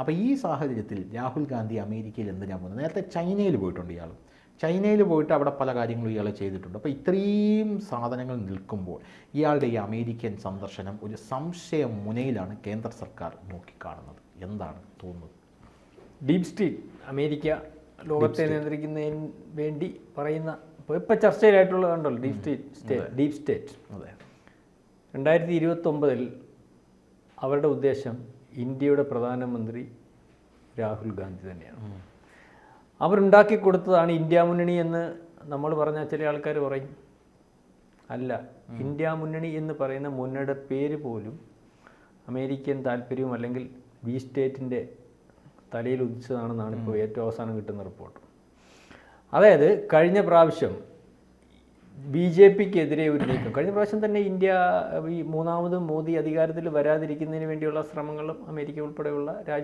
അപ്പോൾ ഈ സാഹചര്യത്തിൽ രാഹുൽ ഗാന്ധി അമേരിക്കയിൽ എന്തിനാണ് പോകുന്നത്? നേരത്തെ ചൈനയിൽ പോയിട്ടുണ്ട് ഇയാൾ. ചൈനയിൽ പോയിട്ട് അവിടെ പല കാര്യങ്ങളും ഇയാൾ ചെയ്തിട്ടുണ്ട്. അപ്പോൾ ഇത്രയും സാധനങ്ങൾ നിൽക്കുമ്പോൾ ഇയാളുടെ ഈ അമേരിക്കൻ സന്ദർശനം ഒരു സംശയ മുനയിലാണ് കേന്ദ്ര സർക്കാർ നോക്കിക്കാണുന്നത്. എന്താണ് തോന്നുന്നത്? ഡീപ് സ്റ്റേറ്റ്, അമേരിക്ക ലോകത്തെ നിയന്ത്രിക്കുന്നതിന് വേണ്ടി പറയുന്ന ഇപ്പോൾ ചർച്ചയിലായിട്ടുള്ളത് കണ്ടല്ലോ, ഡീപ് സ്റ്റേറ്റ്. അതെ. 2029 അവരുടെ ഉദ്ദേശം ഇന്ത്യയുടെ പ്രധാനമന്ത്രി രാഹുൽ ഗാന്ധി തന്നെയാണ്. അവരുണ്ടാക്കി കൊടുത്തതാണ് ഇന്ത്യ മുന്നണി എന്ന് നമ്മൾ പറഞ്ഞാൽ ചില ആൾക്കാർ പറയും. അല്ല, ഇന്ത്യ മുന്നണി എന്ന് പറയുന്ന മുന്നണിയുടെ പേര് പോലും അമേരിക്കൻ താല്പര്യവും അല്ലെങ്കിൽ ബി സ്റ്റേറ്റിൻ്റെ തലയിൽ ഉദിച്ചതാണെന്നാണ് ഇപ്പോൾ ഏറ്റവും അവസാനം കിട്ടുന്ന റിപ്പോർട്ട്. അതായത് കഴിഞ്ഞ പ്രാവശ്യം BJP-ക്കെതിരെ ഒരു നീക്കം, കഴിഞ്ഞ പ്രാവശ്യം തന്നെ ഇന്ത്യ ഈ മൂന്നാമതും മോദി അധികാരത്തിൽ വരാതിരിക്കുന്നതിന് വേണ്ടിയുള്ള ശ്രമങ്ങളും അമേരിക്ക ഉൾപ്പെടെയുള്ള